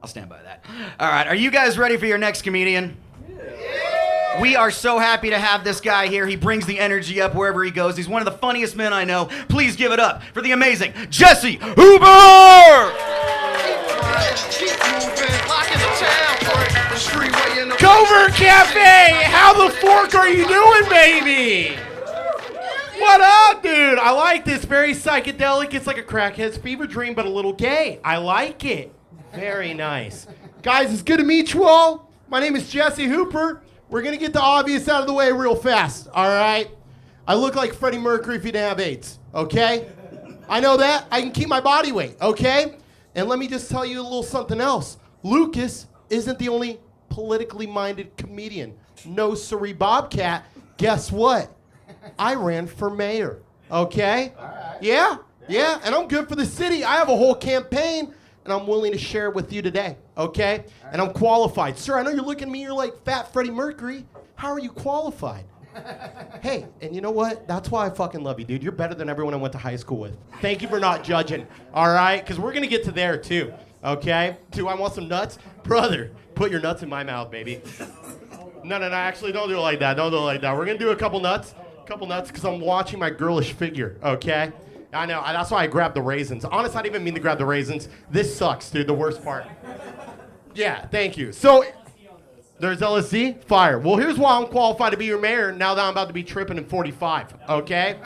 I'll stand by that. All right, are you guys ready for your next comedian? We are so happy to have this guy here. He brings the energy up wherever he goes. He's one of the funniest men I know. Please give it up for the amazing Jesse Hooper! Covert Cafe! How the fork are you doing, baby? What up, dude? I like this. Very psychedelic. It's like a crackhead's fever dream, but a little gay. I like it. Very nice. Guys, it's good to meet you all. My name is Jesse Hooper. We're going to get the obvious out of the way real fast, all right? I look like Freddie Mercury if he didn't have AIDS, okay? I know that. I can keep my body weight, okay? And let me just tell you a little something else. Lucas isn't the only politically minded comedian. No siree Bobcat. Guess what? I ran for mayor, okay? All right. Yeah, and I'm good for the city. I have a whole campaign, and I'm willing to share it with you today, okay? Right. And I'm qualified. Sir, I know you're looking at me, you're like fat Freddie Mercury. How are you qualified? Hey, and you know what? That's why I fucking love you, dude. You're better than everyone I went to high school with. Thank you for not judging, all right? Because we're going to get to there, too, okay? Do I want some nuts? Brother, put your nuts in my mouth, baby. No, actually, don't do it like that. Don't do it like that. We're going to do a couple nuts, because I'm watching my girlish figure, okay? I know, that's why I grabbed the raisins. Honestly, I didn't even mean to grab the raisins. This sucks, dude, the worst part. Yeah, thank you. So, there's LSD? Fire. Well, here's why I'm qualified to be your mayor now that I'm about to be tripping in 45, okay?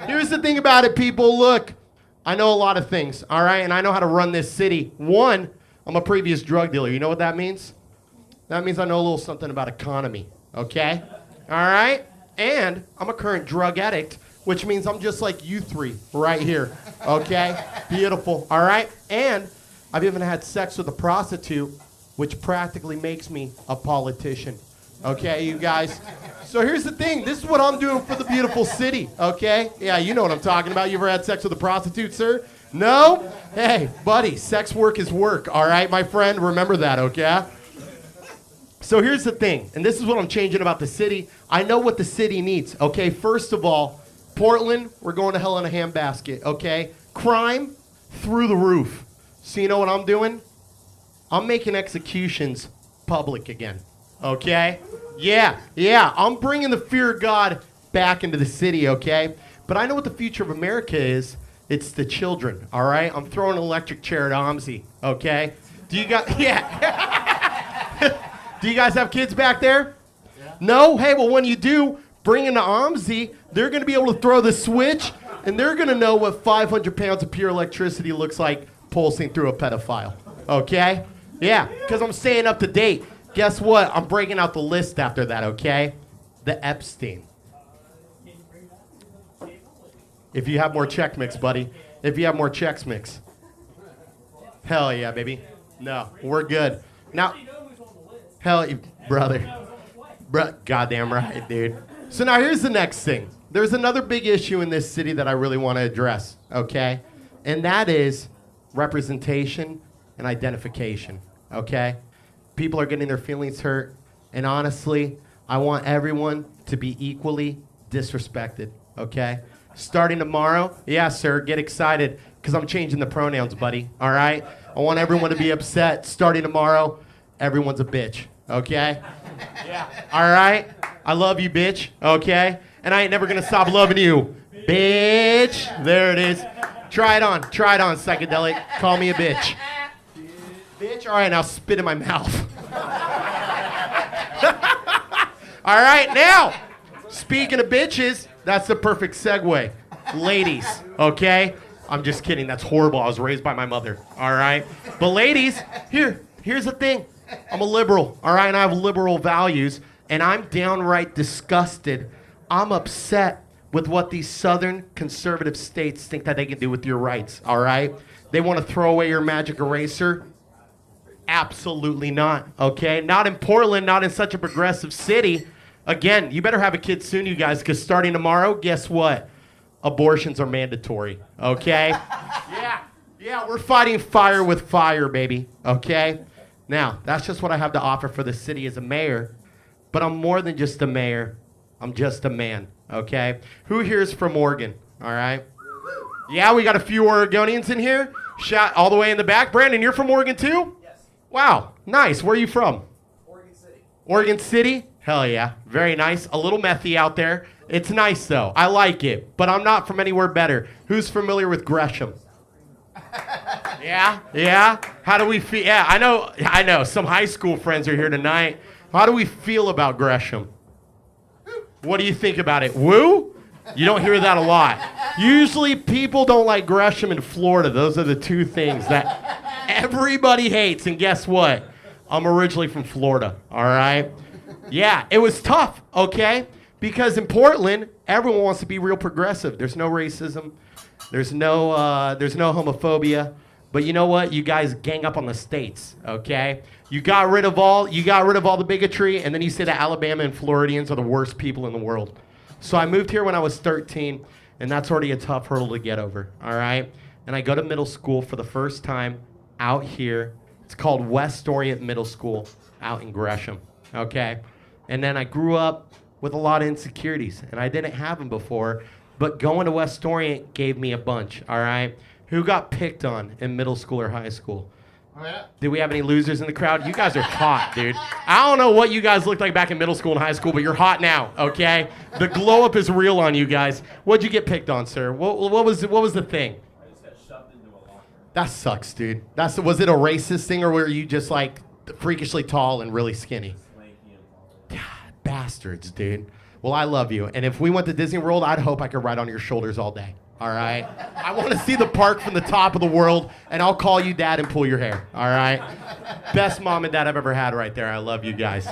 Here's the thing about it, people. Look, I know a lot of things, all right? And I know how to run this city. One, I'm a previous drug dealer. You know what that means? That means I know a little something about economy, okay? All right? And I'm a current drug addict, which means I'm just like you three right here, okay? Beautiful, all right? And I've even had sex with a prostitute, which practically makes me a politician, okay, you guys? So here's the thing. This is what I'm doing for the beautiful city, okay? Yeah, you know what I'm talking about. You ever had sex with a prostitute, sir? No? Hey, buddy, sex work is work, all right, my friend? Remember that, okay? So here's the thing, and this is what I'm changing about the city. I know what the city needs, okay? First of all, Portland, we're going to hell in a handbasket, okay? Crime, through the roof. So you know what I'm doing? I'm making executions public again, okay? Yeah, I'm bringing the fear of God back into the city, okay? But I know what the future of America is. It's the children, all right? I'm throwing an electric chair at OMSI, okay? Do you guys, do you guys have kids back there? Yeah. No? Hey, well, when you do, bring in the OMSI, they're going to be able to throw the switch, and they're going to know what 500 pounds of pure electricity looks like pulsing through a pedophile. Okay? Yeah, because I'm staying up to date. Guess what? I'm breaking out the list after that, okay? The Epstein. If you have more Chex Mix, buddy. If you have more Chex Mix. Hell yeah, baby. No, we're good. Now, hell, brother. Goddamn right, dude. So now here's the next thing. There's another big issue in this city that I really want to address, okay? And that is representation and identification, okay? People are getting their feelings hurt, and honestly, I want everyone to be equally disrespected, okay? Starting tomorrow, yeah, sir, get excited, because I'm changing the pronouns, buddy, all right? I want everyone to be upset. Starting tomorrow, everyone's a bitch, okay? Yeah. All right? I love you, bitch, okay? And I ain't never gonna stop loving you, bitch. There it is. Try it on, psychedelic. Call me a bitch. Bitch, all right, now spit in my mouth. All right, now, speaking of bitches, that's the perfect segue. Ladies, okay? I'm just kidding, that's horrible. I was raised by my mother, all right? But ladies, here's the thing. I'm a liberal, all right? And I have liberal values, and I'm downright disgusted. I'm upset with what these southern conservative states think that they can do with your rights, all right? They want to throw away your magic eraser? Absolutely not, okay? Not in Portland, not in such a progressive city. Again, you better have a kid soon, you guys, because starting tomorrow, guess what? Abortions are mandatory, okay? Yeah, we're fighting fire with fire, baby, okay? Now, that's just what I have to offer for the city as a mayor, but I'm more than just a mayor. I'm just a man, okay? Who here is from Oregon, all right? Yeah, we got a few Oregonians in here. Shot all the way in the back. Brandon, you're from Oregon too? Yes. Wow, nice. Where are you from? Oregon City? Hell yeah. Very nice. A little methy out there. It's nice, though. I like it. But I'm not from anywhere better. Who's familiar with Gresham? Yeah? Yeah? How do we feel? Yeah, I know. Some high school friends are here tonight. How do we feel about Gresham? What do you think about it? Woo? You don't hear that a lot. Usually people don't like Gresham in Florida. Those are the two things that everybody hates. And guess what? I'm originally from Florida, all right? Yeah, it was tough, okay? Because in Portland, everyone wants to be real progressive. There's no racism. There's no homophobia. But you know what? You guys gang up on the states, okay? You got rid of all the bigotry, and then you say that Alabama and Floridians are the worst people in the world. So I moved here when I was 13, and that's already a tough hurdle to get over, all right? And I go to middle school for the first time out here. It's called West Orient Middle School out in Gresham, okay? And then I grew up with a lot of insecurities, and I didn't have them before, but going to West Orient gave me a bunch, all right? Who got picked on in middle school or high school? Oh, yeah. Did we have any losers in the crowd? You guys are hot, dude. I don't know what you guys looked like back in middle school and high school, but you're hot now, okay? The glow up is real on you guys. What'd you get picked on, sir? What was the thing? I just got shoved into a locker. That sucks, dude. Was it a racist thing, or were you just like freakishly tall and really skinny? Lanky and tall. God, bastards, dude. Well, I love you, and if we went to Disney World, I'd hope I could ride on your shoulders all day. All right? I want to see the park from the top of the world, and I'll call you dad and pull your hair. All right? Best mom and dad I've ever had right there. I love you guys.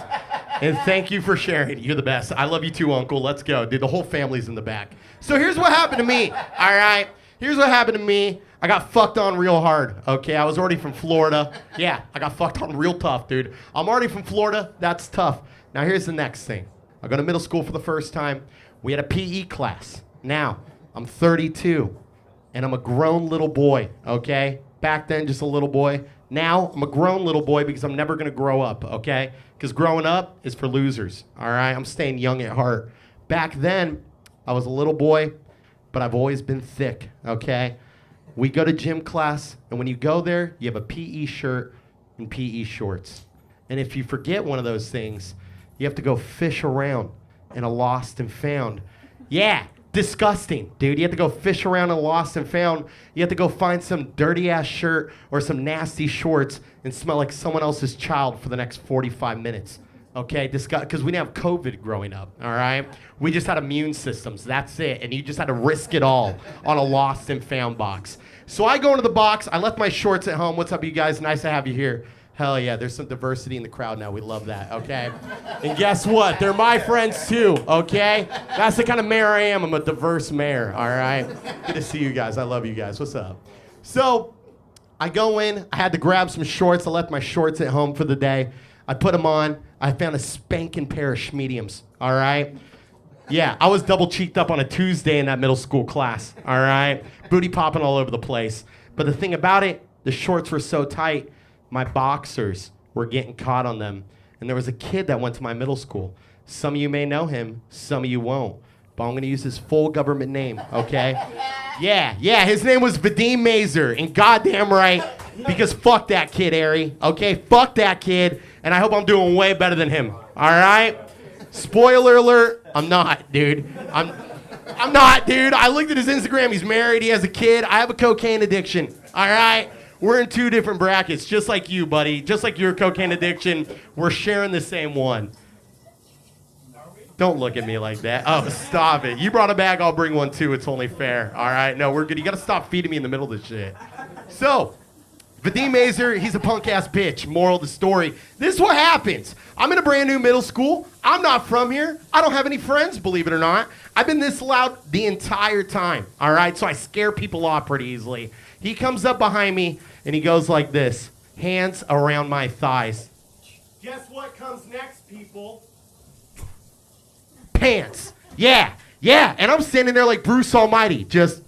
And thank you for sharing. You're the best. I love you too, Uncle. Let's go. Dude, the whole family's in the back. So here's what happened to me. All right? Here's what happened to me. I got fucked on real hard, okay? I was already from Florida. Yeah, I got fucked on real tough, dude. I'm already from Florida. That's tough. Now here's the next thing. I go to middle school for the first time. We had a PE class. Now, I'm 32, and I'm a grown little boy, okay? Back then, just a little boy. Now, I'm a grown little boy because I'm never going to grow up, okay? Because growing up is for losers, all right? I'm staying young at heart. Back then, I was a little boy, but I've always been thick, okay? We go to gym class, and when you go there, you have a PE shirt and PE shorts. And if you forget one of those things, you have to go fish around in a lost and found. Yeah. Disgusting, dude. You have to go fish around and lost and found. You have to go find some dirty ass shirt or some nasty shorts and smell like someone else's child for the next 45 minutes. Okay, because we didn't have COVID growing up, all right? We just had immune systems, that's it. And you just had to risk it all on a lost and found box. So I go into the box. I left my shorts at home. What's up, you guys? Nice to have you here. Hell yeah, there's some diversity in the crowd now. We love that, okay? And guess what? They're my friends too, okay? That's the kind of mayor I am. I'm a diverse mayor, all right? Good to see you guys. I love you guys. What's up? So I go in. I had to grab some shorts. I left my shorts at home for the day. I put them on. I found a spanking pair of schmediums, all right? Yeah, I was double cheeked up on a Tuesday in that middle school class, all right? Booty popping all over the place. But the thing about it, the shorts were so tight, my boxers were getting caught on them. And there was a kid that went to my middle school. Some of you may know him, some of you won't. But I'm gonna use his full government name, okay? Yeah, his name was Vadim Mazer, and goddamn right, because fuck that kid, Ari, okay? Fuck that kid, and I hope I'm doing way better than him, all right? Spoiler alert, I'm not, dude. I'm not, dude. I looked at his Instagram, he's married, he has a kid. I have a cocaine addiction, all right? We're in two different brackets, just like you, buddy. Just like your cocaine addiction, we're sharing the same one. Don't look at me like that. Oh, stop it. You brought a bag, I'll bring one too. It's only fair. All right, no, we're good. You got to stop feeding me in the middle of this shit. So, Vadim Mazer, he's a punk-ass bitch. Moral of the story. This is what happens. I'm in a brand new middle school. I'm not from here. I don't have any friends, believe it or not. I've been this loud the entire time, all right? So I scare people off pretty easily. He comes up behind me, and he goes like this. Hands around my thighs. Guess what comes next, people? Pants. Yeah. And I'm standing there like Bruce Almighty, just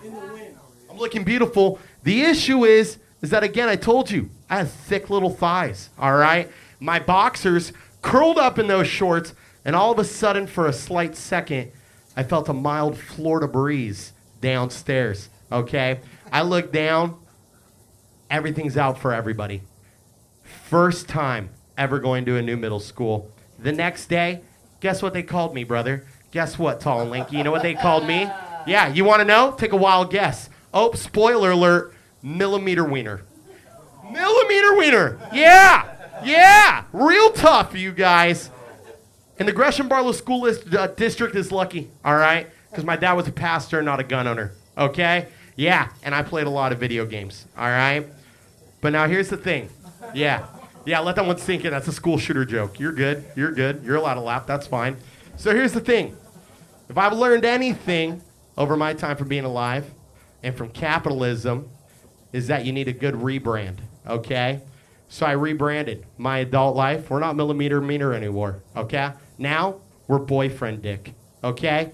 in the wind. I'm looking beautiful. The issue is that, again, I told you, I have thick little thighs, all right? My boxers curled up in those shorts, and all of a sudden, for a slight second, I felt a mild Florida breeze downstairs, okay? I looked down. Everything's out for everybody. First time ever going to a new middle school. The next day, guess what they called me, brother? Guess what, Tall and Lanky? You know what they called me? Yeah, you want to know? Take a wild guess. Oh, spoiler alert, millimeter wiener. Millimeter wiener. Yeah. Real tough, you guys. And the Gresham Barlow School District is lucky, all right? Because my dad was a pastor, not a gun owner, okay? Yeah, and I played a lot of video games, all right? But now here's the thing. Yeah, let that one sink in. That's a school shooter joke. You're good. You're allowed to laugh. That's fine. So here's the thing. If I've learned anything over my time from being alive and from capitalism, is that you need a good rebrand, okay? So I rebranded my adult life. We're not millimeter meter anymore, okay? Now we're boyfriend dick, okay?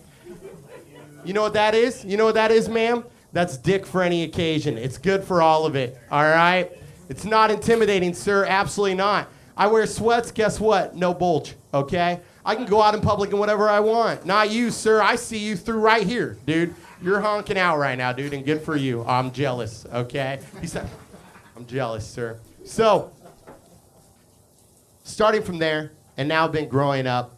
You know what that is? You know what that is, ma'am? That's dick for any occasion. It's good for all of it, all right? It's not intimidating, sir. Absolutely not. I wear sweats. Guess what? No bulge, okay? I can go out in public and whatever I want. Not you, sir. I see you through right here, dude. You're honking out right now, dude, and good for you. I'm jealous, okay? He said, I'm jealous, sir. So, starting from there, and now I've been growing up,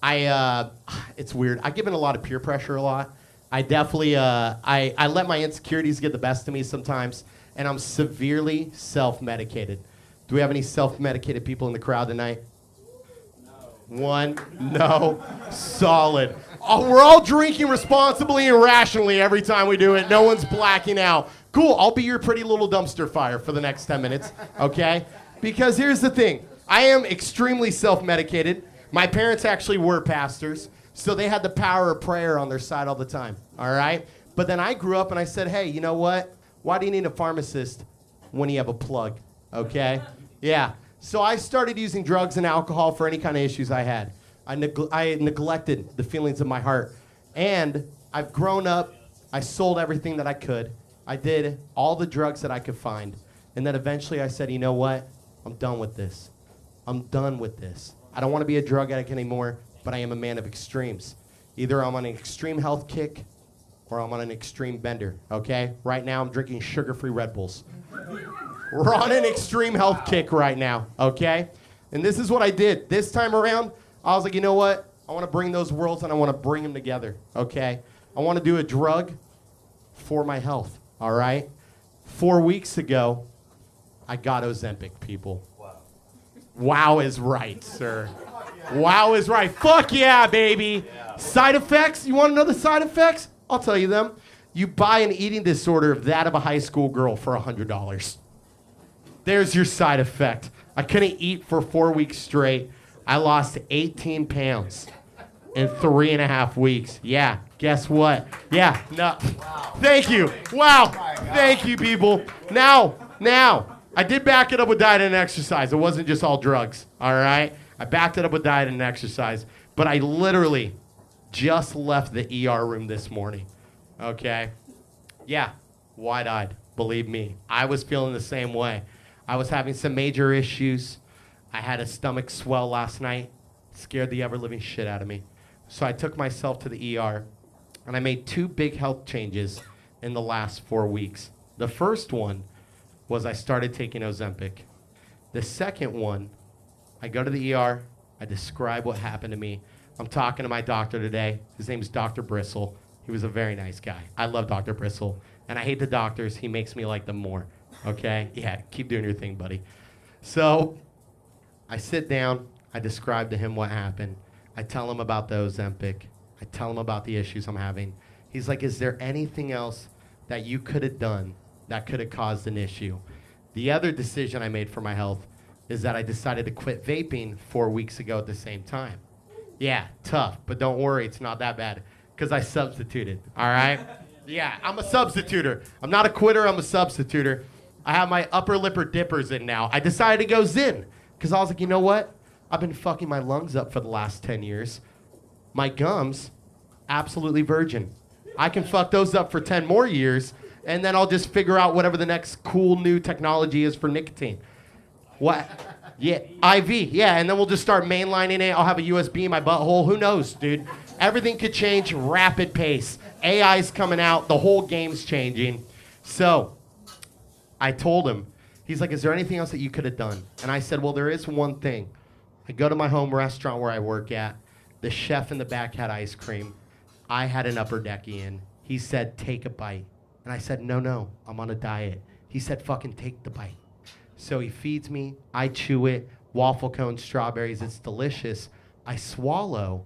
it's weird. I give in a lot of peer pressure a lot. I definitely, I let my insecurities get the best of me sometimes, and I'm severely self-medicated. Do we have any self-medicated people in the crowd tonight? One, no, solid. Oh, we're all drinking responsibly and rationally every time we do it. No one's blacking out. Cool, I'll be your pretty little dumpster fire for the next 10 minutes, okay? Because here's the thing. I am extremely self-medicated. My parents actually were pastors, so they had the power of prayer on their side all the time, all right? But then I grew up and I said, hey, you know what? Why do you need a pharmacist when you have a plug, okay? Yeah. So I started using drugs and alcohol for any kind of issues I had. I neglected the feelings of my heart. And I've grown up. I sold everything that I could. I did all the drugs that I could find. And then eventually I said, you know what? I'm done with this. I'm done with this. I don't want to be a drug addict anymore, but I am a man of extremes. Either I'm on an extreme health kick or I'm on an extreme bender, okay? Right now I'm drinking sugar-free Red Bulls. We're on an extreme health kick right now, okay? And this is what I did. This time around, I was like, you know what? I want to bring those worlds and I want to bring them together, okay? I want to do a drug for my health, all right? 4 weeks ago, I got Ozempic, people. Wow is right, sir. Wow is right. Fuck yeah, baby. Yeah. Side effects? You want to know the side effects? I'll tell you them. You buy an eating disorder of that of a high school girl for $100. There's your side effect. I couldn't eat for 4 weeks straight. I lost 18 pounds in 3.5 weeks. Yeah, guess what? Yeah, no. Wow. Thank you. Wow. Thank you, people. Now, I did back it up with diet and exercise. It wasn't just all drugs, all right? I backed it up with diet and exercise. But I literally just left the ER room this morning, okay? Yeah, wide-eyed, believe me. I was feeling the same way. I was having some major issues. I had a stomach swell last night. Scared the ever-living shit out of me. So I took myself to the ER, and I made 2 big health changes in the last 4 weeks. The first one was I started taking Ozempic. The second one, I go to the ER, I describe what happened to me. I'm talking to my doctor today. His name's Dr. Bristle. He was a very nice guy. I love Dr. Bristle. And I hate the doctors. He makes me like them more. Okay? Yeah, keep doing your thing, buddy. So I sit down. I describe to him what happened. I tell him about the Ozempic. I tell him about the issues I'm having. He's like, is there anything else that you could have done that could have caused an issue? The other decision I made for my health is that I decided to quit vaping 4 weeks ago at the same time. Yeah, tough, but don't worry, it's not that bad, because I substituted, all right? Yeah, I'm a substituter. I'm not a quitter, I'm a substituter. I have my upper lipper dippers in now. I decided to go Zyn, because I was like, you know what? I've been fucking my lungs up for the last 10 years. My gums, absolutely virgin. I can fuck those up for 10 more years, and then I'll just figure out whatever the next cool new technology is for nicotine. What? Yeah, IV, yeah, and then we'll just start mainlining it. I'll have a USB in my butthole. Who knows, dude? Everything could change rapid pace. AI's coming out. The whole game's changing. So, I told him, he's like, is there anything else that you could have done? And I said, well, there is one thing. I go to my home restaurant where I work at. The chef in the back had ice cream. I had an upper decky. He said, take a bite. And I said, no, I'm on a diet. He said, fucking take the bite. So he feeds me. I chew it. Waffle cone, strawberries. It's delicious. I swallow.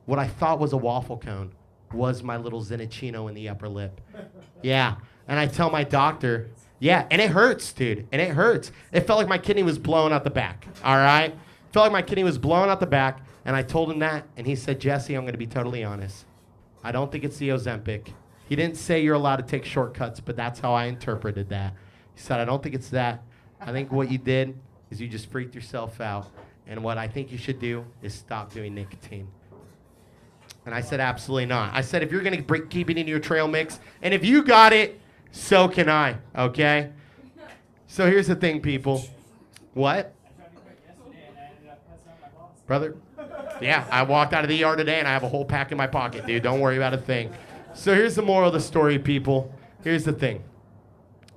What I thought was a waffle cone was my little Zenachino in the upper lip. Yeah. And I tell my doctor, yeah, and it hurts, dude. And it hurts. It felt like my kidney was blowing out the back. All right? Felt like my kidney was blowing out the back. And I told him that. And he said, Jesse, I'm going to be totally honest. I don't think it's the Ozempic. He didn't say you're allowed to take shortcuts, but that's how I interpreted that. He said, I don't think it's that. I think what you did is you just freaked yourself out. And what I think you should do is stop doing nicotine. And I said, absolutely not. I said, if you're going to keep it in your trail mix, and if you got it, so can I, okay? So here's the thing, people. What? Brother? Yeah, I walked out of the ER today, and I have a whole pack in my pocket, dude. Don't worry about a thing. So here's the moral of the story, people. Here's the thing,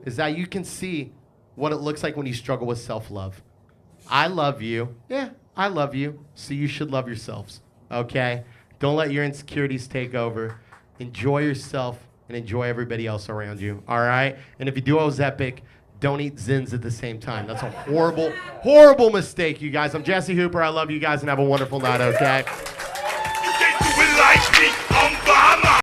is that you can see what it looks like when you struggle with self-love. I love you. Yeah, I love you. So you should love yourselves, okay? Don't let your insecurities take over. Enjoy yourself and enjoy everybody else around you, all right? And if you do Ozempic, don't eat Zins at the same time. That's a horrible, horrible mistake, you guys. I'm Jesse Hooper. I love you guys and have a wonderful night, okay? You can't do it like me.